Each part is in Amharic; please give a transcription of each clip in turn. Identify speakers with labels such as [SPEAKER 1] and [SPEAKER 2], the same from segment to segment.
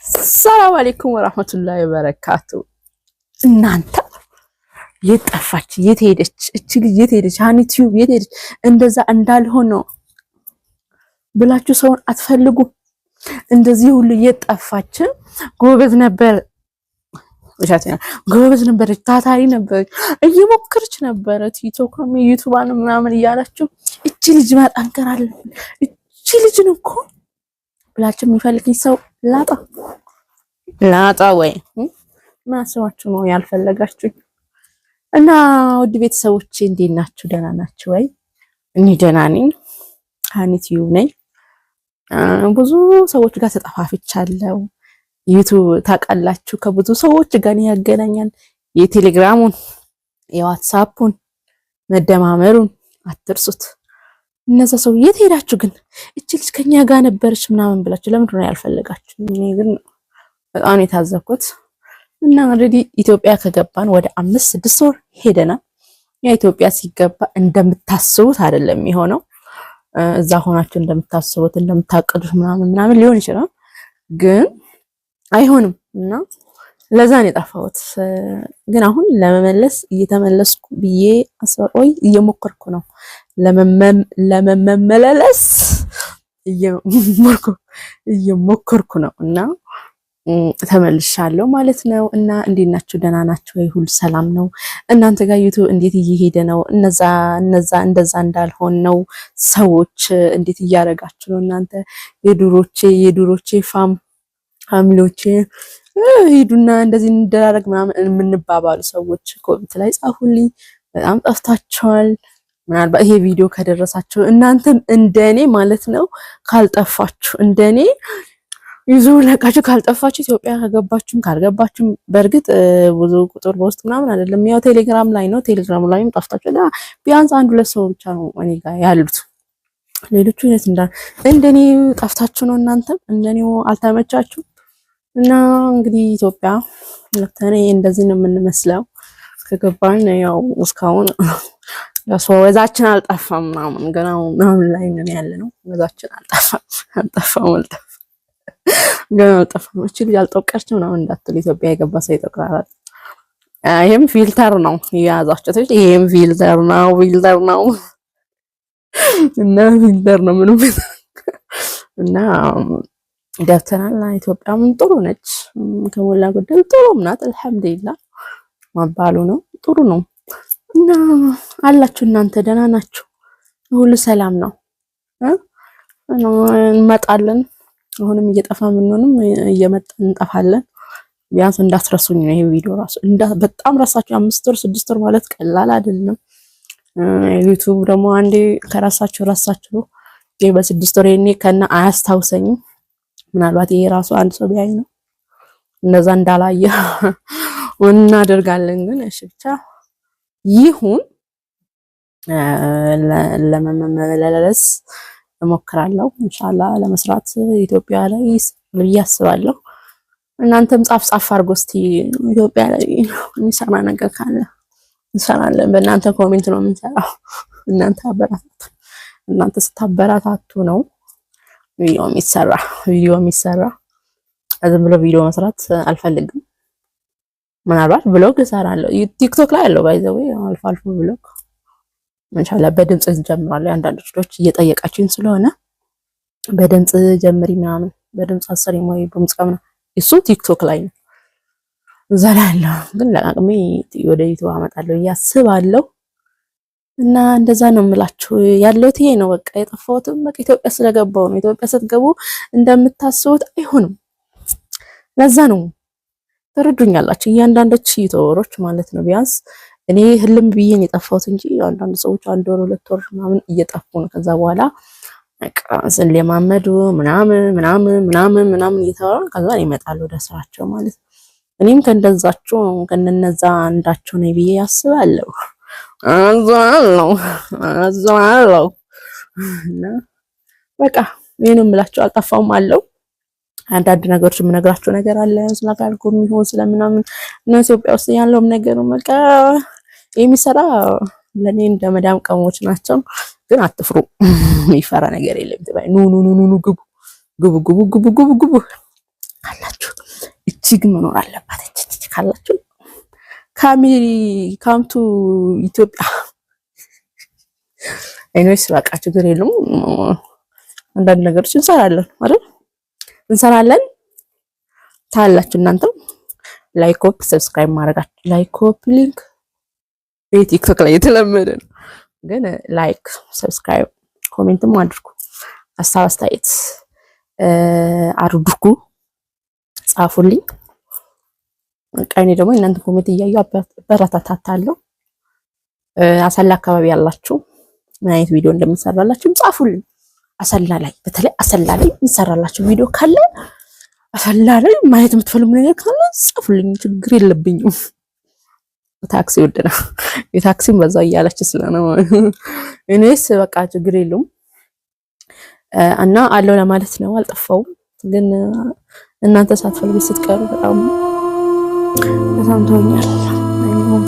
[SPEAKER 1] ሰላም አለይኩም ወራህመቱላሂ ወበረካቱ። እናንተ የጠፋች የት ሄደች? እቺ ልጅ የት ሄደች? ዩቲዩብ የት ሄደች? እንደዛ እንዳልሆነ ብላችሁ ሰውን አትፈልጉ። እንደዚህ ሁሉ የጠፋች ጎበዝ ነበር፣ ጎበዝ ነበረች፣ ታታሪ ነበረች፣ እየሞከረች ነበረ ቲክቶክም ዩቲዩብን ምናምን እያላችሁ እቺ ልጅ ማጠንከር አለብን እቺ ልጅን እኮ ብላችሁ የሚፈልግኝ ሰው ላጣ ወይ ማሰዋችሁ ነው ያልፈለጋችሁ። እና ውድ ቤተሰቦቼ እንዴት ናችሁ? ደህና ናችሁ ወይ? እኔ ደህና ነኝ። ዩቲዩብ ነኝ። ብዙ ሰዎች ጋር ተጠፋፍቻለሁ። ዩቲዩብ ታውቃላችሁ ከብዙ ሰዎች ጋር ያገናኛል። የቴሌግራሙን የዋትስአፑን መደማመሩን አትርሱት። እነዛ ሰው የት ሄዳችሁ ግን እቺ ልጅ ከኛ ጋር ነበረች ምናምን ብላችሁ ለምን ነው ያልፈለጋችሁ? እኔ ግን በጣም የታዘብኩት እና ኦልሬዲ ኢትዮጵያ ከገባን ወደ 5-6 ወር ሄደናል። ያ ኢትዮጵያ ሲገባ እንደምታስቡት አይደለም የሆነው። እዛ ሆናችሁ እንደምታስቡት እንደምታቀዱት ምናምን ሊሆን ይችላል፣ ግን አይሆንም እና ለዛ ነው የጠፋሁት። ግን አሁን ለመመለስ እየተመለስኩ ብዬ አስበቆይ እየሞከርኩ ነው። ለመመለስ እየሞከርኩ ነው እና ተመልሻለሁ ማለት ነው። እና እንዴት ናችሁ? ደህና ናችሁ ወይ? ሁሉ ሰላም ነው? እናንተ ጋር ዩቲዩብ እንዴት እየሄደ ነው? እነዛ እንደዛ እንዳልሆን ነው ሰዎች እንዴት እያደረጋችሁ ነው? እናንተ የዱሮቼ ፋሚሊዎቼ ሂዱና እንደዚህ እንደራረግ ምናምን የምንባባሉ ሰዎች ኮሜንት ላይ ጻፉልኝ። በጣም ጠፍታችኋል። ምናልባት ይሄ ቪዲዮ ከደረሳችሁ እናንተም እንደኔ ማለት ነው ካልጠፋችሁ እንደኔ ይዙ ለቃችሁ ካልጠፋችሁ ኢትዮጵያ ከገባችሁም ካልገባችሁም በእርግጥ ብዙ ቁጥር በውስጥ ምናምን አይደለም፣ ያው ቴሌግራም ላይ ነው። ቴሌግራም ላይም ጠፍታችሁ ቢያንስ 1-2 ሰው ብቻ ነው እኔ ጋር ያሉት። ሌሎቹ እንደኔ ጠፍታችሁ ነው። እናንተም እንደኔው አልተመቻችሁ እና እንግዲህ ኢትዮጵያ ለተኔ እንደዚህ ነው የምንመስለው። ከገባን ያው እስካሁን ወዛችን አልጠፋም ምናምን ገና ምናምን ላይ ነው ያለነው። ወዛችን አልጠፋም ገና አልጠፋም። እቺ ልጅ አልጠወቀችም ምናምን እንዳትሉ፣ ኢትዮጵያ የገባ ሰው ይጠቅራል። ይሄም ፊልተር ነው የያዛችሁት። ይሄም ፊልተር ነው እና ፊልተር ነው ምንም እና ገብተናል። ኢትዮጵያም ጥሩ ነች፣ ከሞላ ጎደል ጥሩም ናት። አልሐምዱሊላህ ማባሉ ነው፣ ጥሩ ነው። እና አላችሁ እናንተ ደህና ናችሁ? ሁሉ ሰላም ነው? እንመጣለን። አሁንም እየጠፋ ምንሆንም እየመጣን እንጠፋለን። ቢያንስ እንዳትረሱኝ ነው ይሄ ቪዲዮ ራሱ በጣም ረሳችሁ። 5 ወር 6 ወር ማለት ቀላል አይደለም። ዩቲዩብ ደግሞ አንዴ ከራሳችሁ ይሄ በ6 ወር የኔ ከና አያስታውሰኝም። ምናልባት ይሄ ራሱ አንድ ሰው ቢያይ ነው እንደዛ እንዳላየ እናደርጋለን። ግን እሺ ብቻ ይሁን። ለመመለስ እሞክራለሁ ኢንሻአላህ ለመስራት ኢትዮጵያ ላይ ብዬ አስባለሁ። እናንተም ጻፍ አድርጎ እስቲ ኢትዮጵያ ላይ የሚሰራ ነገር ካለ እንሰራለን። በእናንተ ኮሜንት ነው የምንሰራው። እናንተ ስታበረታቱ ነው ቪዲዮ የሚሰራ። ዝም ብሎ ቪዲዮ መስራት አልፈልግም። ምናልባት ብሎግ እሰራለሁ ቲክቶክ ላይ አለው ባይ ዘ ወይ አልፎ ብሎግ ኢንሻአላህ በድምጽ ጀምራለሁ። አንዳንድ ልጆች እየጠየቃችሁኝ ስለሆነ በድምጽ ጀምሪ ምናምን በድምጽ አሰሪ ወይ በሙዚቃ እሱ ቲክቶክ ላይ ነው እዛ ላይ አለው። ግን ለአቅሜ ወደ ዩቲዩብ አመጣለሁ እያስባለሁ እና እንደዛ ነው የምላችሁ ያለው ይሄ ነው። በቃ የጠፋሁትም በቃ ኢትዮጵያ ስለገባው ነው። ኢትዮጵያ ስትገቡ እንደምታስቡት አይሆንም። ለዛ ነው ተረዱኛላችሁ እያንዳንዶች ዩቲዩበሮች ማለት ነው። ቢያንስ እኔ ህልም ብዬን የጠፋሁት እንጂ አንዳንድ ሰዎች 1 ወር 2 ወር ምናምን እየጠፉ ነው። ከዛ በኋላ በቃ ስለማመዱ ምናምን እየተባሉ ከዛ ይመጣሉ ወደ ስራቸው ማለት ነው። እኔም ከነዛ አንዳቸው ነኝ ብዬ ያስባለሁ። አዛለው እና በቃ ይሄን የምላችሁ አልጠፋውም አለው። አንዳንድ ነገሮች የምነግራችሁ ነገር አለ ስለጋልጎ የሚሆን ስለምናምን እና ኢትዮጵያ ውስጥ ያለው ነገር በቃ የሚሰራ ለኔ እንደ መዳም ቀሞች ናቸው። ግን አትፍሩ፣ የሚፈራ ነገር የለም። ኑ ግቡ አላችሁ ግን መኖር አለባት። እቺ ካላችሁ ካምቱ ኢትዮጵያ አይኖስ በቃ ችግር የለውም። አንዳንድ ነገሮች እንሰራለን አይደል? እንሰራለን ታላችሁ እናንተም ላይክ ኮፕ ሰብስክራይብ ማድረጋችሁ ላይክ ኮፕ ሊንክ በቲክቶክ ላይ የተለመደ ነው። ግን ላይክ ሰብስክራይብ ኮሜንትም አድርጉ። ሀሳብ አስተያየት አድርጉ፣ ጻፉልኝ። ቀኔ ደግሞ እናንተ ኮሜንት እያየሁ አበረታታለሁ። አሰላ አካባቢ ያላችሁ ምን አይነት ቪዲዮ እንደምሰራላችሁ ጻፉልኝ። አሰላ ላይ በተለይ አሰላ ላይ የሚሰራላችሁ ቪዲዮ ካለ አሰላ ላይ ማየት የምትፈልጉ ነገር ካለ ጻፉልኝ፣ ችግር የለብኝም። ታክሲ ውድ ነው፣ የታክሲም በዛ እያለች ስለሆነ እኔስ በቃ ችግር የለውም እና አለው ለማለት ነው። አልጠፋውም፣ ግን እናንተ ሳትፈልጉ ስትቀሩ በጣም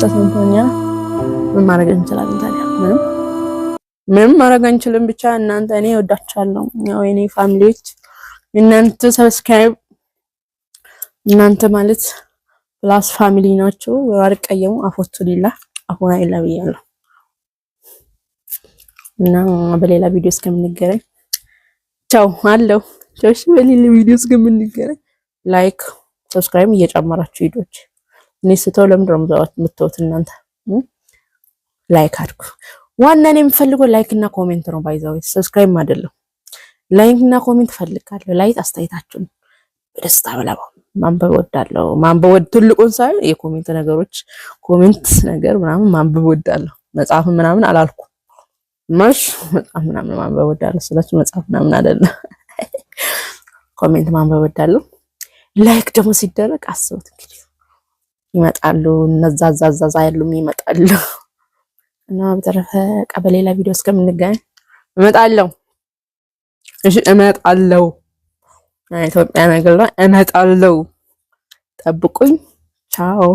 [SPEAKER 1] ተሰምቶኛል። ምን ማድረግ እንችላለን ታዲያ? ምንም ማድረግ አንችልም። ብቻ እናንተ እኔ ወዳችኋለሁ። ያው የኔ ፋሚሊዎች እናንተ ሰብስክራይብ እናንተ ማለት ፕላስ ፋሚሊ ናቸው። አልቀየሙ አፎቱ ሊላ አሁን አይላ ብያለሁ እና በሌላ ቪዲዮ እስከምንገናኝ ቻው አለው። ቻውሽ በሌላ ቪዲዮ እስከምንገናኝ ላይክ ሰብስክራይብ እየጨመራችሁ ሂዶች እኔ ስተው ለምንድነው የምትተውት እናንተ? ላይክ አድርጉ። ዋና እኔ የምፈልገው ላይክ እና ኮሜንት ነው። ባይዛው ሰብስክራይብ አይደለም። ላይክ እና ኮሜንት ፈልጋለሁ። ላይክ አስተያየታችሁን በደስታ በላው ማንበብ ወዳለሁ። ማንበብ ትልቁን ሳይሆን የኮሜንት ነገሮች ኮሜንት ነገር ምናምን ማንበብ ወዳለሁ። መጽሐፍ ምናምን አላልኩም። ማሽ መጽሐፍ ምናምን ማንበብ ወዳለሁ። ስለዚህ መጽሐፍ ምናምን አይደለም። ኮሜንት ማንበብ ወዳለሁ። ላይክ ደግሞ ሲደረግ አስቡት እንግዲህ ይመጣሉ እነዛዛዛዛ ያሉም ይመጣሉ። እና በተረፈ በሌላ ቪዲዮ እስከምንገናኝ እመጣለሁ። እሺ እመጣለሁ። ኢትዮጵያ ነገር ላይ እመጣለሁ። ጠብቁኝ። ቻው